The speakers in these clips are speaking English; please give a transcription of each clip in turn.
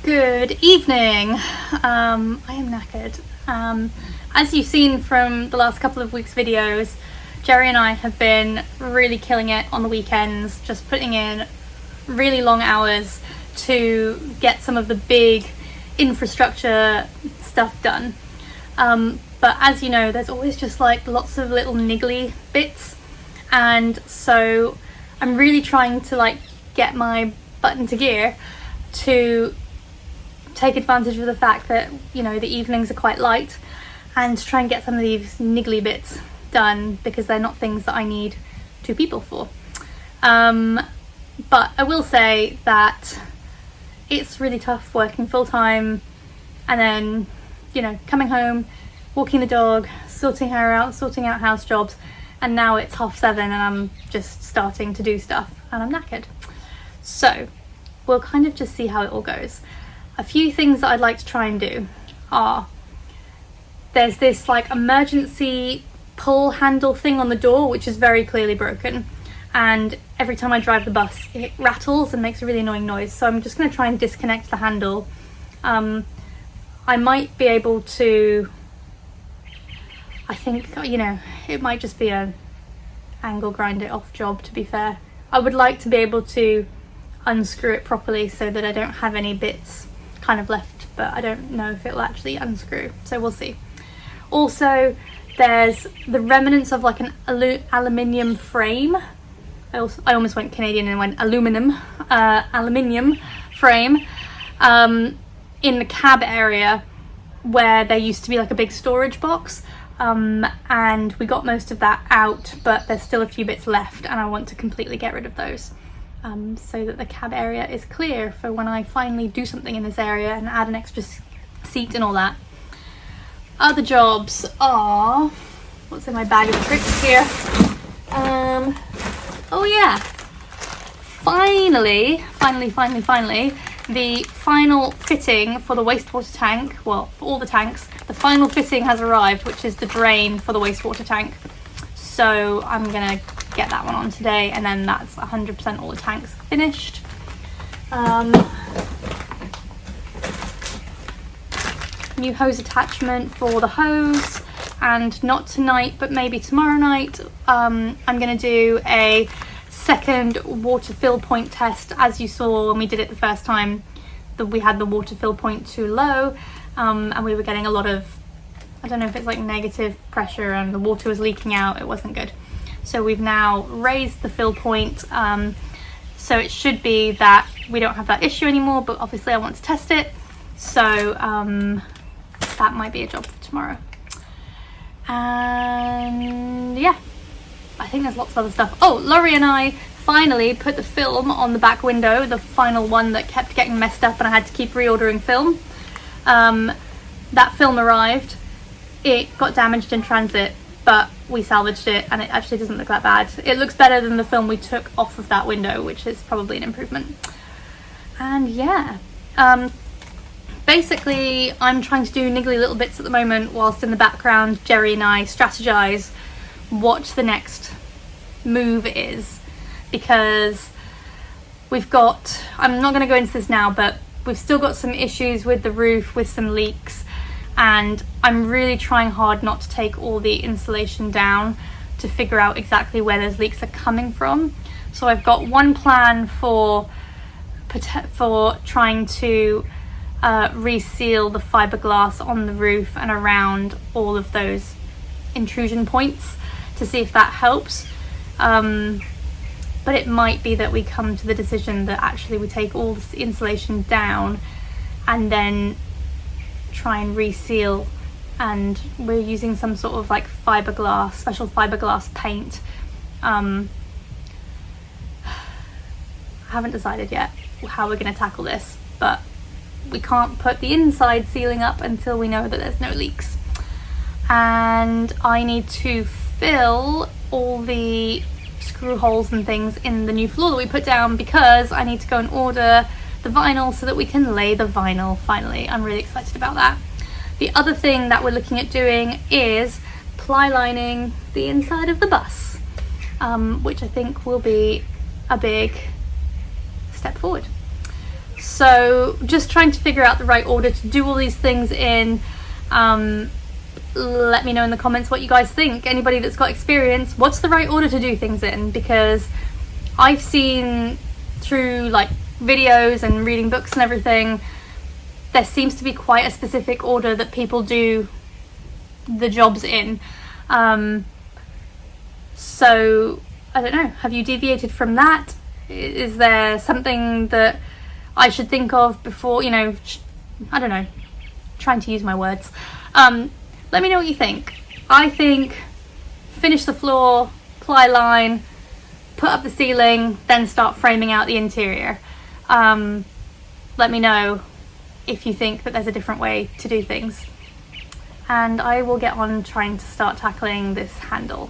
Good evening. I am knackered. As you've seen from the last couple of weeks' videos, Jerry and I have been really killing it on the weekends, just putting in really long hours to get some of the big infrastructure stuff done. But as you know, there's always just like lots of little niggly bits, and so I'm really trying to like get my butt into gear to take advantage of the fact that, you know, the evenings are quite light, and to try and get some of these niggly bits done, because they're not things that I need two people for. But I will say that it's really tough working full-time and then, you know, coming home, walking the dog, sorting out house jobs, and now it's 7:30 and I'm just starting to do stuff and I'm knackered. So we'll kind of just see how it all goes. A few things that I'd like to try and do are, there's this like emergency pull handle thing on the door which is very clearly broken, and every time I drive the bus it rattles and makes a really annoying noise, so I'm just going to try and disconnect the handle. I might be able to, I think, you know, it might just be a angle grind it off job, to be fair. I would like to be able to unscrew it properly so that I don't have any bits kind of left, but I don't know if it'll actually unscrew, so we'll see. Also, there's the remnants of like an aluminium frame. I almost went Canadian and went aluminium frame in the cab area where there used to be like a big storage box, and we got most of that out, but there's still a few bits left and I want to completely get rid of those, so that the cab area is clear for when I finally do something in this area and add an extra seat and all that. Other jobs are, what's in my bag of tricks here? Oh yeah, finally, the final fitting for the wastewater tank, well, for all the tanks, the final fitting has arrived, which is the drain for the wastewater tank. So I'm gonna get that one on today, and then that's 100% all the tanks finished. New hose attachment for the hose, and not tonight but maybe tomorrow night I'm gonna do a second water fill point test. As you saw when we did it the first time, that we had the water fill point too low, and we were getting a lot of, I don't know if it's like negative pressure, and the water was leaking out. It wasn't good. So we've now raised the fill point, so it should be that we don't have that issue anymore, but obviously I want to test it, so that might be a job for tomorrow. And yeah, I think there's lots of other stuff. Oh, Laurie and I finally put the film on the back window, the final one that kept getting messed up and I had to keep reordering film. That film arrived. It got damaged in transit, but we salvaged it and it actually doesn't look that bad. It looks better than the film we took off of that window, which is probably an improvement. And yeah, basically I'm trying to do niggly little bits at the moment, whilst in the background Jerry and I strategize what the next move is, because we've got, I'm not going to go into this now, but we've still got some issues with the roof, with some leaks, and I'm really trying hard not to take all the insulation down to figure out exactly where those leaks are coming from. So I've got one plan for trying to reseal the fiberglass on the roof and around all of those intrusion points to see if that helps. But it might be that we come to the decision that actually we take all the insulation down and then try and reseal, and we're using some sort of like fiberglass, special fiberglass paint. I haven't decided yet how we're going to tackle this, but we can't put the inside ceiling up until we know that there's no leaks. And I need to fill all the screw holes and things in the new floor that we put down, because I need to go and order the vinyl so that we can lay the vinyl finally. I'm really excited about that. The other thing that we're looking at doing is ply lining the inside of the bus, which I think will be a big step forward. So just trying to figure out the right order to do all these things in. Let me know in the comments what you guys think. Anybody that's got experience, what's the right order to do things in? Because I've seen through like videos and reading books and everything, there seems to be quite a specific order that people do the jobs in. So I don't know, have you deviated from that? Is there something that I should think of before, you know, I don't know, trying to use my words. Let me know what you think. I think finish the floor, ply line, put up the ceiling, then start framing out the interior. Let me know if you think that there's a different way to do things. And I will get on trying to start tackling this handle.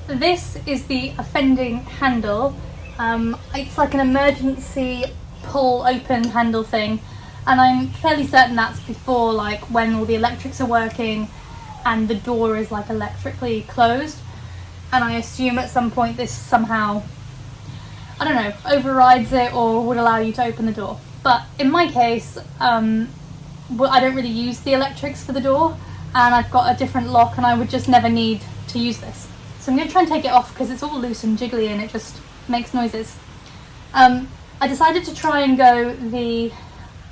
This is the offending handle. It's like an emergency pull open handle thing, and I'm fairly certain that's before like when all the electrics are working and the door is like electrically closed, and I assume at some point this somehow, I don't know, overrides it or would allow you to open the door. But in my case, I don't really use the electrics for the door, and I've got a different lock, and I would just never need to use this. So I'm going to try and take it off because it's all loose and jiggly and it just makes noises. I decided to try and go the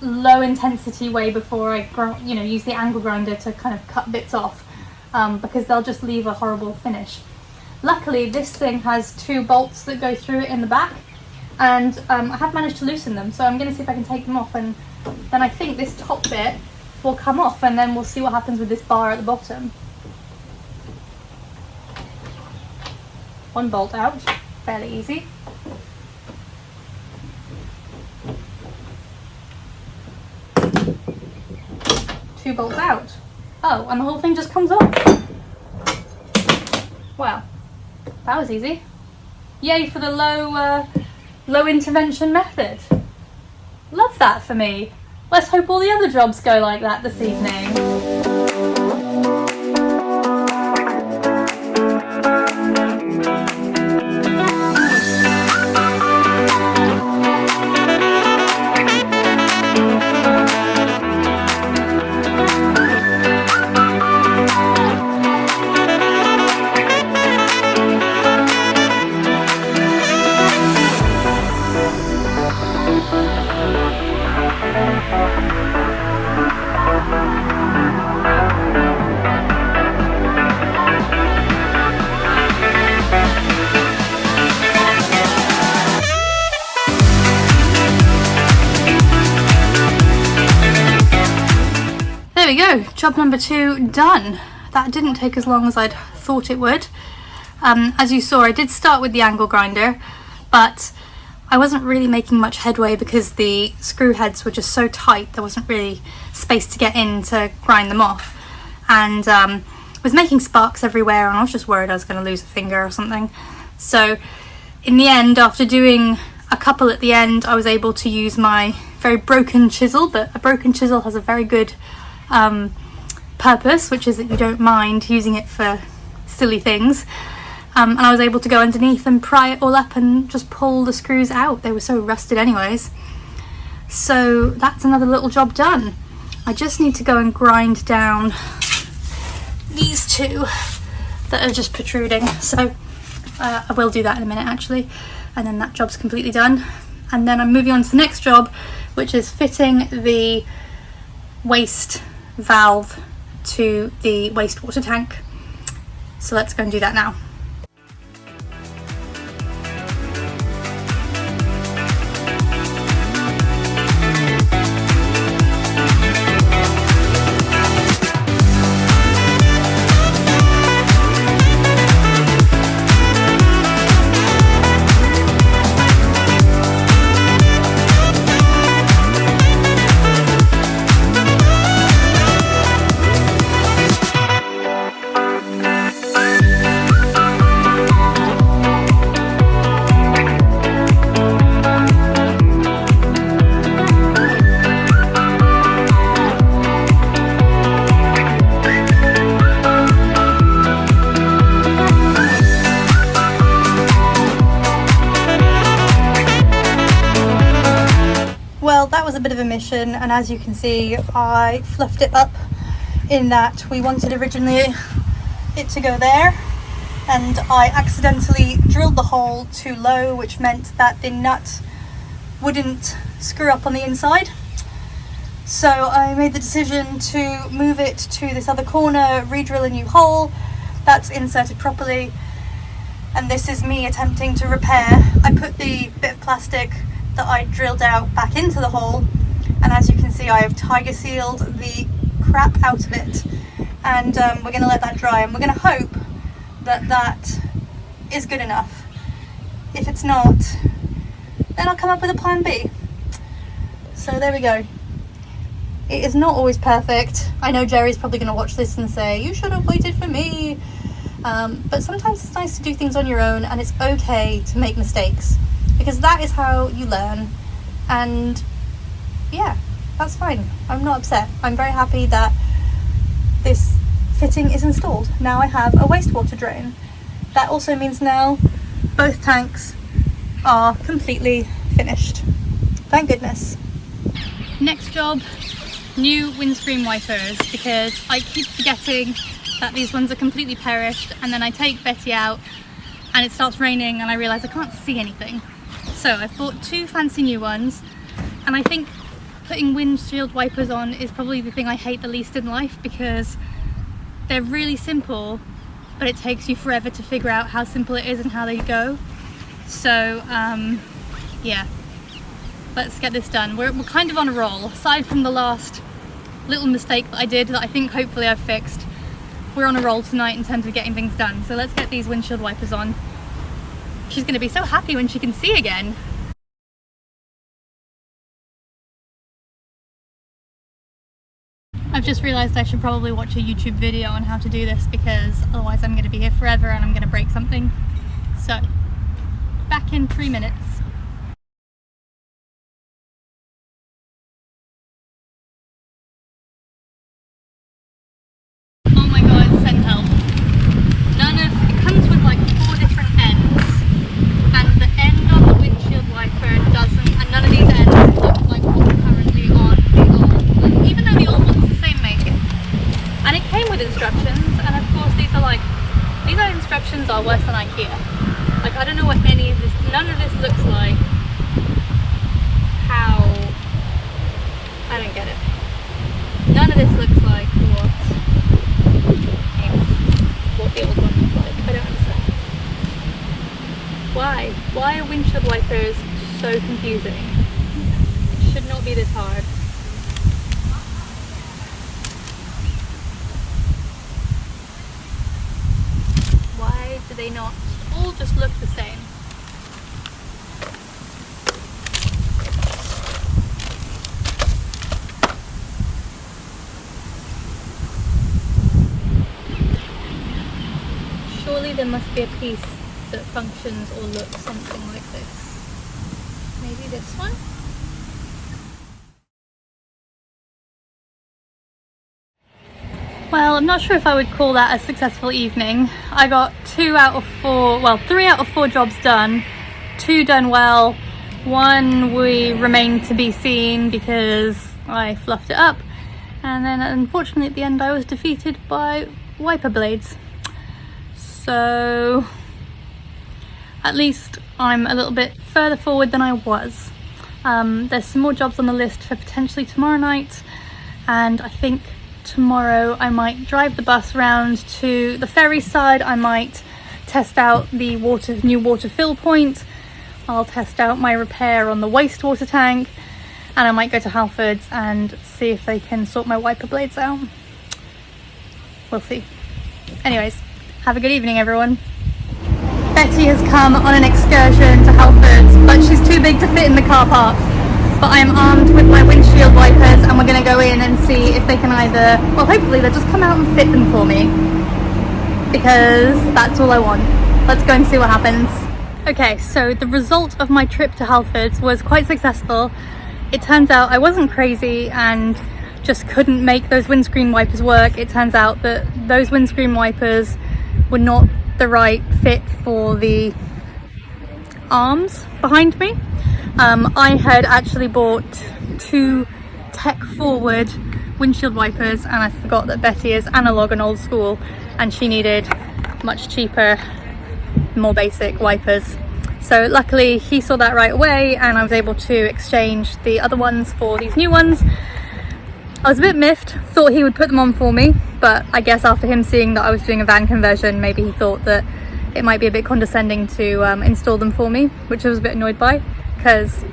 low intensity way before I use the angle grinder to kind of cut bits off, because they'll just leave a horrible finish. Luckily this thing has 2 bolts that go through it in the back, and I have managed to loosen them, so I'm going to see if I can take them off, and then I think this top bit will come off, and then we'll see what happens with this bar at the bottom. 1 bolt out, fairly easy. Two bolts out. Oh, and the whole thing just comes off. Wow, that was easy. Yay for the low intervention method. Love that for me. Let's hope all the other jobs go like that this evening. There we go, job number 2 done. That didn't take as long as I'd thought it would. As you saw, I did start with the angle grinder, but I wasn't really making much headway because the screw heads were just so tight, there wasn't really space to get in to grind them off. And was making sparks everywhere, and I was just worried I was going to lose a finger or something. So in the end, after doing a couple at the end, I was able to use my very broken chisel, but a broken chisel has a very good purpose, which is that you don't mind using it for silly things, and I was able to go underneath and pry it all up and just pull the screws out. They were so rusted anyways. So that's another little job done. I just need to go and grind down these 2 that are just protruding, so I will do that in a minute actually, and then that job's completely done. And then I'm moving on to the next job, which is fitting the waste valve to the wastewater tank. So let's go and do that now. Well, that was a bit of a mission, and as you can see, I fluffed it up in that we wanted originally it to go there, and I accidentally drilled the hole too low, which meant that the nut wouldn't screw up on the inside. So I made the decision to move it to this other corner, re-drill a new hole that's inserted properly, and this is me attempting to repair. I put the bit of plastic that I drilled out back into the hole, and as you can see, I have tiger sealed the crap out of it, and we're going to let that dry, and we're going to hope that that is good enough. If it's not, then I'll come up with a plan B. So there we go. It is not always perfect. I know Jerry's probably going to watch this and say, you should have waited for me. But sometimes it's nice to do things on your own, and it's okay to make mistakes, because that is how you learn. And yeah, that's fine. I'm not upset. I'm very happy that this fitting is installed. Now I have a wastewater drain. That also means now both tanks are completely finished. Thank goodness. Next job, new windscreen wipers, because I keep forgetting that these ones are completely perished, and then I take Betty out and it starts raining and I realise I can't see anything. So I've bought two fancy new ones, and I think putting windshield wipers on is probably the thing I hate the least in life, because they're really simple, but it takes you forever to figure out how simple it is and how they go. So yeah, let's get this done. We're kind of on a roll. Aside from the last little mistake that I did that I think hopefully I've fixed, we're on a roll tonight in terms of getting things done. So let's get these windshield wipers on. She's going to be so happy when she can see again. I've just realised I should probably watch a YouTube video on how to do this, because otherwise I'm going to be here forever and I'm going to break something. So, back in 3 minutes. Oh my god, send help. It comes with like 4 different ends, and the end on the windshield wiper doesn't, and none of these ends look like what's currently on the old one, even though the old one's the same make. And it came with instructions, and of course these are instructions are worse than IKEA. Like, I don't know what any of this, none of this looks like. How? I don't get it. None of this looks like what the old one looked like. I don't understand. Why? Why are windshield wipers so confusing? It should not be this hard. Why do they not all just look the same? Surely there must be a piece that functions or looks something like this. Maybe this one? Well, I'm not sure if I would call that a successful evening. I got 3 out of 4 jobs done. 2 done well. 1 we remained to be seen because I fluffed it up. And then unfortunately at the end I was defeated by wiper blades. So at least I'm a little bit further forward than I was. There's some more jobs on the list for potentially tomorrow night, and I think tomorrow I might drive the bus round to the ferry side. I might test out the new water fill point. I'll test out my repair on the wastewater tank, and I might go to Halfords and see if they can sort my wiper blades out. We'll see. Anyways, have a good evening everyone. Betty has come on an excursion to Halfords, but she's too big to fit in the car park. But I am armed with my windshield wipers, and we're going to go in and see if they can either, well, hopefully they'll just come out and fit them for me, because that's all I want. Let's go and see what happens. Okay, so the result of my trip to Halfords was quite successful. It turns out I wasn't crazy and just couldn't make those windscreen wipers work. It turns out that those windscreen wipers were not the right fit for the arms behind me. I had actually bought two tech forward windshield wipers, and I forgot that Betty is analog and old school and she needed much cheaper, more basic wipers. So luckily he saw that right away and I was able to exchange the other ones for these new ones. I was a bit miffed, thought he would put them on for me, but I guess after him seeing that I was doing a van conversion, maybe he thought that it might be a bit condescending to install them for me, which I was a bit annoyed by, because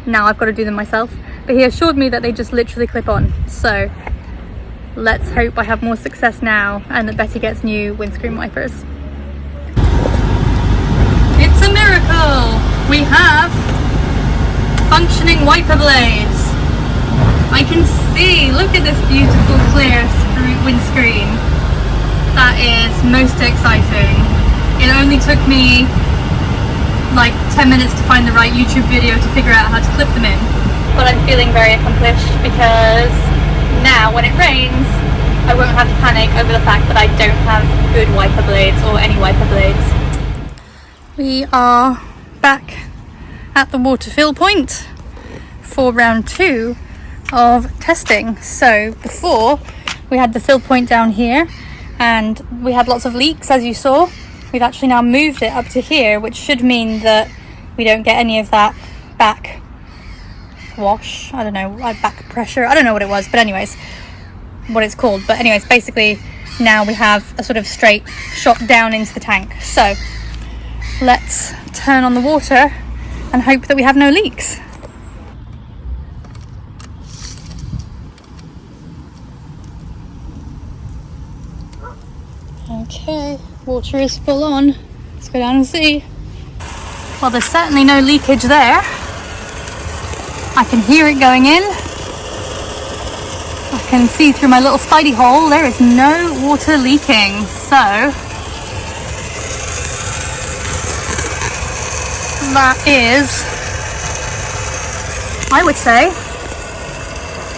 now I've got to do them myself. But he assured me that they just literally clip on. So let's hope I have more success now and that Betty gets new windscreen wipers. It's a miracle! We have functioning wiper blades. I can see, look at this beautiful clear windscreen. That is most exciting. It only took me like 10 minutes to find the right YouTube video to figure out how to clip them in. But I'm feeling very accomplished because now when it rains, I won't have to panic over the fact that I don't have good wiper blades or any wiper blades. We are back at the water fill point for round 2 of testing. So before we had the fill point down here and we had lots of leaks, as you saw. We've actually now moved it up to here, which should mean that we don't get any of that back wash, I don't know, back pressure, I don't know what it was, but anyways, what it's called. But anyways, basically now we have a sort of straight shot down into the tank. So let's turn on the water and hope that we have no leaks. Okay, water is full on. Let's go down and see. Well, there's certainly no leakage there. I can hear it going in. I can see through my little spidey hole. There is no water leaking. So that is, I would say,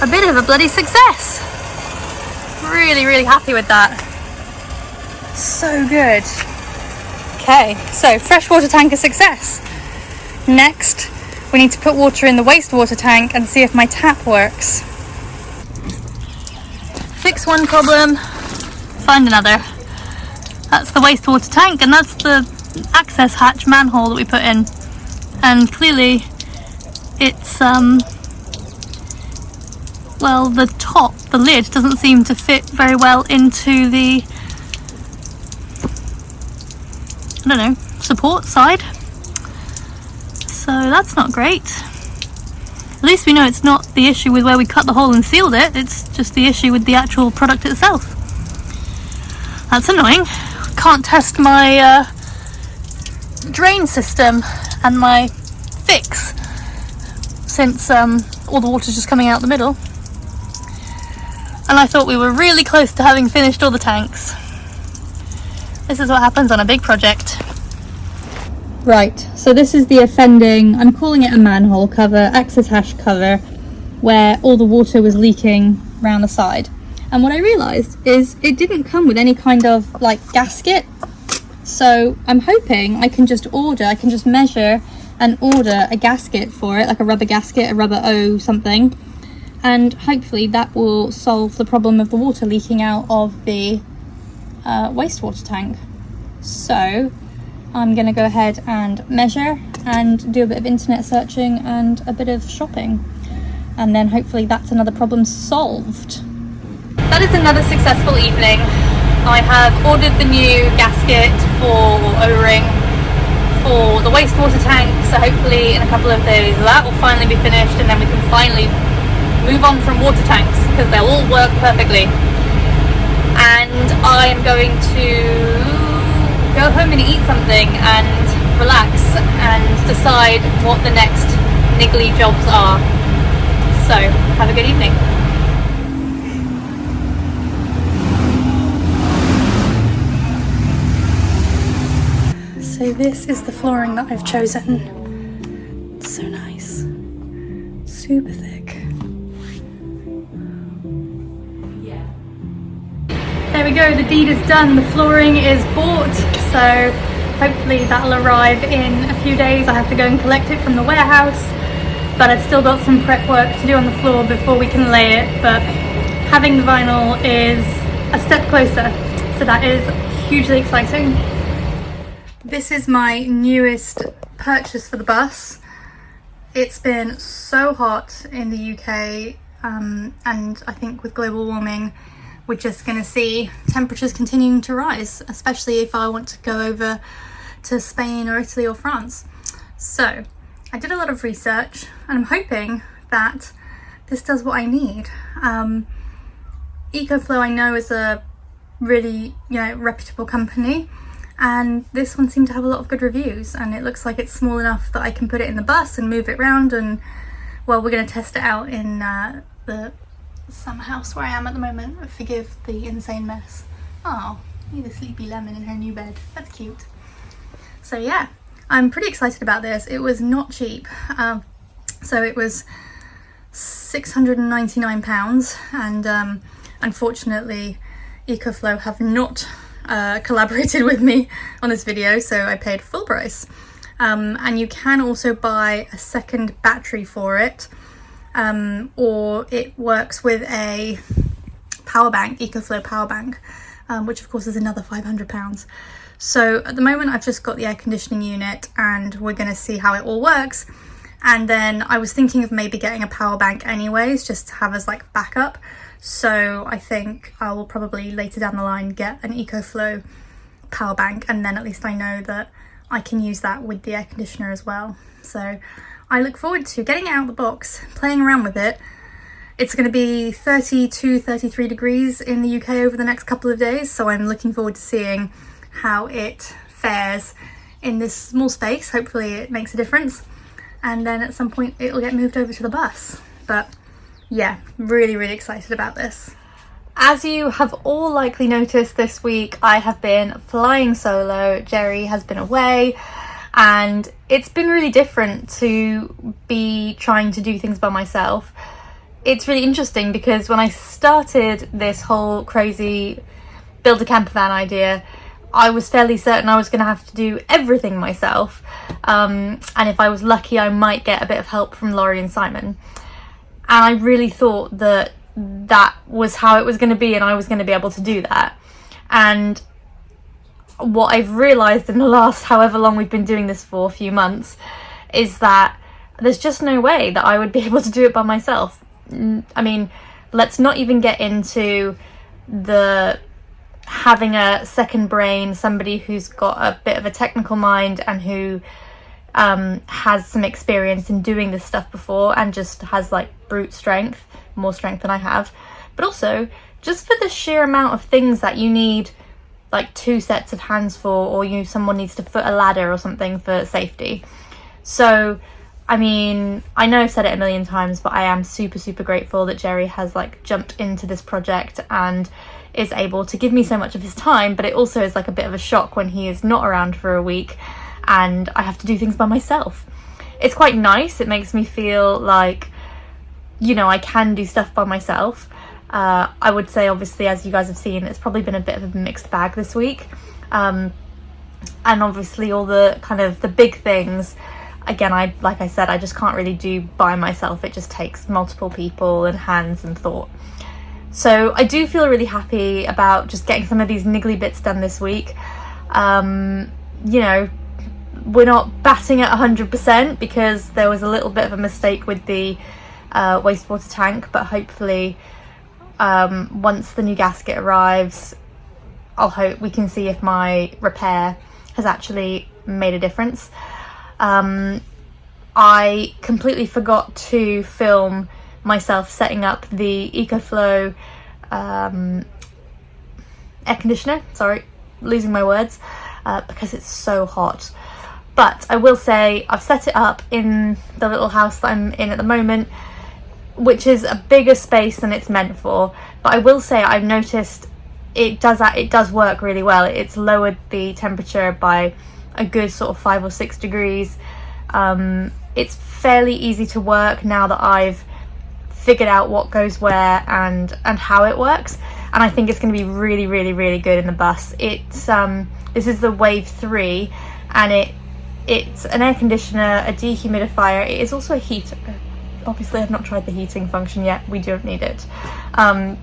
a bit of a bloody success. Really, really happy with that. So good. Okay, so freshwater tank a success. Next, we need to put water in the wastewater tank and see if my tap works. Fix one problem, find another. That's the wastewater tank, and that's the access hatch manhole that we put in. And clearly it's well, the top, the lid doesn't seem to fit very well into the, I don't know, support side. So that's not great. At least we know it's not the issue with where we cut the hole and sealed it, it's just the issue with the actual product itself. That's annoying. Can't test my drain system and my fix since all the water's just coming out the middle. And I thought we were really close to having finished all the tanks. This is what happens on a big project. Right, so this is the offending, I'm calling it a manhole cover, access hatch cover, where all the water was leaking around the side. And what I realised is it didn't come with any kind of like gasket. So I'm hoping I can just measure and order a gasket for it, like a rubber gasket, a rubber O something. And hopefully that will solve the problem of the water leaking out of the wastewater tank. So I'm going to go ahead and measure and do a bit of internet searching and a bit of shopping, and then hopefully that's another problem solved. That is another successful evening. I have ordered the new gasket for O-ring for the wastewater tank, so hopefully in a couple of days that will finally be finished, and then we can finally move on from water tanks because they'll all work perfectly. And I'm going to go home and eat something and relax and decide what the next niggly jobs are. So, have a good evening. So this is the flooring that I've chosen. It's so nice. Super thick. There we go, the deed is done, the flooring is bought, so hopefully that'll arrive in a few days. I have to go and collect it from the warehouse, but I've still got some prep work to do on the floor before we can lay it. But having the vinyl is a step closer, so that is hugely exciting. This is my newest purchase for the bus. It's been so hot in the UK, and I think with global warming we're just going to see temperatures continuing to rise, especially if I want to go over to Spain or Italy or France. So I did a lot of research and I'm hoping that this does what I need. EcoFlow I know is a really, reputable company, and this one seemed to have a lot of good reviews, and it looks like it's small enough that I can put it in the bus and move it around. And well, we're going to test it out in the summer house where I am at the moment. Forgive the insane mess. Oh, need a sleepy lemon in her new bed. That's cute. So yeah, I'm pretty excited about this. It was not cheap. So it was £699, and unfortunately EcoFlow have not collaborated with me on this video, so I paid full price. And you can also buy a second battery for it, or it works with a power bank, EcoFlow power bank, which of course is another £500. So at the moment I've just got the air conditioning unit, and we're going to see how it all works. And then I was thinking of maybe getting a power bank anyways, just to have as like backup. So I think I will probably later down the line get an EcoFlow power bank, and then at least I know that I can use that with the air conditioner as well. So I look forward to getting it out of the box, playing around with it. It's going to be 32, 33 degrees in the UK over the next couple of days, so I'm looking forward to seeing how it fares in this small space. Hopefully it makes a difference, and then at some point it'll get moved over to the bus. But yeah, really excited about this. As you have all likely noticed this week, I have been flying solo. Jerry has been away, and it's been really different to be trying to do things by myself. It's really interesting because when I started this whole crazy build a camper van idea, I was fairly certain I was going to have to do everything myself, and if I was lucky I might get a bit of help from Laurie and Simon. And I really thought that that was how it was going to be, and I was going to be able to do that. And what I've realised in the last however long we've been doing this for, a few months, is that there's just no way that I would be able to do it by myself. I mean, let's not even get into the having a second brain, somebody who's got a bit of a technical mind and who has some experience in doing this stuff before and just has like brute strength, more strength than I have. But also just for the sheer amount of things that you need like 2 sets of hands for, or someone needs to foot a ladder or something for safety. So I mean, I know I've said it a million times, but I am super grateful that Jerry has like jumped into this project and is able to give me so much of his time. But it also is like a bit of a shock when he is not around for a week and I have to do things by myself. It's quite nice. It makes me feel like, I can do stuff by myself. I would say, obviously, as you guys have seen, it's probably been a bit of a mixed bag this week. And obviously all the kind of the big things, again, like I said, I just can't really do by myself. It just takes multiple people and hands and thought. So I do feel really happy about just getting some of these niggly bits done this week. We're not batting at 100% because there was a little bit of a mistake with the wastewater tank, but hopefully once the new gasket arrives, I'll hope we can see if my repair has actually made a difference. I completely forgot to film myself setting up the EcoFlow air conditioner, sorry, losing my words, because it's so hot. But I will say I've set it up in the little house that I'm in at the moment, which is a bigger space than it's meant for. But I will say I've noticed it does work really well. It's lowered the temperature by a good sort of 5 or 6 degrees. It's fairly easy to work now that I've figured out what goes where and how it works, and I think it's going to be really good in the bus. It's this is the Wave 3, and it's an air conditioner, a dehumidifier. It is also a heater. Obviously I've not tried the heating function yet, we don't need it. But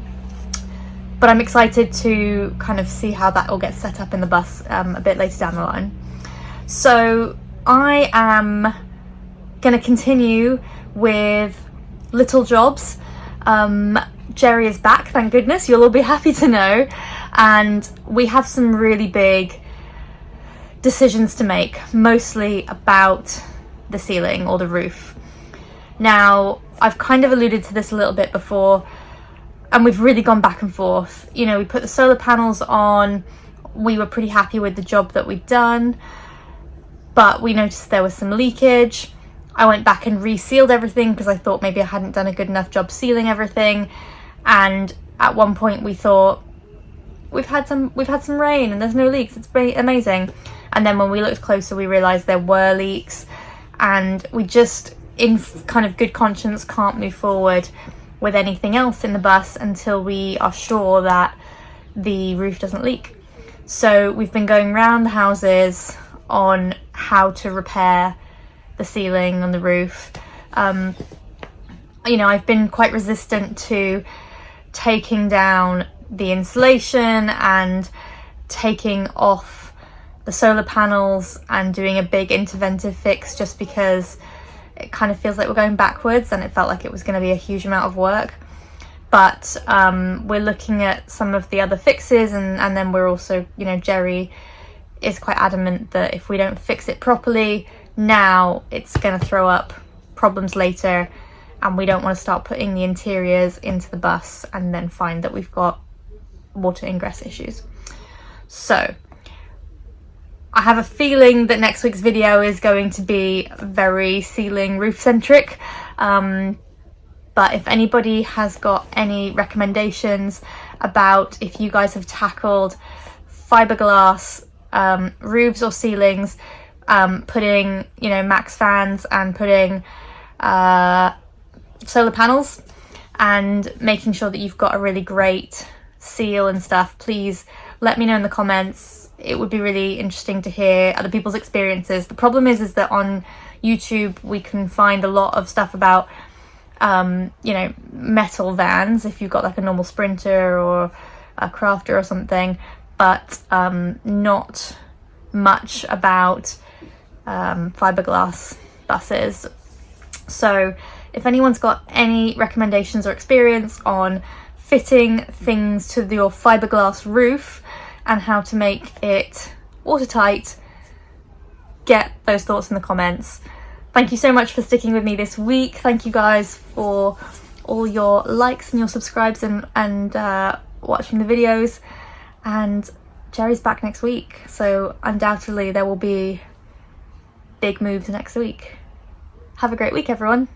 I'm excited to kind of see how that all gets set up in the bus a bit later down the line. So I am going to continue with little jobs. Jerry is back, thank goodness, you'll all be happy to know, and we have some really big decisions to make, mostly about the ceiling or the roof. Now, I've kind of alluded to this a little bit before, and we've really gone back and forth. You know, we put the solar panels on, we were pretty happy with the job that we'd done, but we noticed there was some leakage. I went back and resealed everything because I thought maybe I hadn't done a good enough job sealing everything. And at one point we thought, we've had some rain and there's no leaks, it's amazing. And then when we looked closer, we realized there were leaks, and we just, in kind of good conscience, can't move forward with anything else in the bus until we are sure that the roof doesn't leak. So we've been going around the houses on how to repair the ceiling on the roof. You know, I've been quite resistant to taking down the insulation and taking off the solar panels and doing a big interventive fix, just because it kind of feels like we're going backwards, and it felt like it was going to be a huge amount of work. But we're looking at some of the other fixes, and then we're also, you know, Jerry is quite adamant that if we don't fix it properly now, it's going to throw up problems later, and we don't want to start putting the interiors into the bus and then find that we've got water ingress issues. So I have a feeling that next week's video is going to be very ceiling roof centric, but if anybody has got any recommendations about if you guys have tackled fiberglass roofs or ceilings, putting, you know, max fans and putting solar panels and making sure that you've got a really great seal and stuff, please let me know in the comments. It would be really interesting to hear other people's experiences. The problem is that on YouTube we can find a lot of stuff about you know, metal vans if you've got like a normal Sprinter or a Crafter or something, but not much about fiberglass buses. So if anyone's got any recommendations or experience on fitting things to your fiberglass roof and how to make it watertight, get those thoughts in the comments. Thank you so much for sticking with me this week. Thank you guys for all your likes and your subscribes and watching the videos. And Jerry's back next week, so undoubtedly there will be big moves next week. Have a great week, everyone.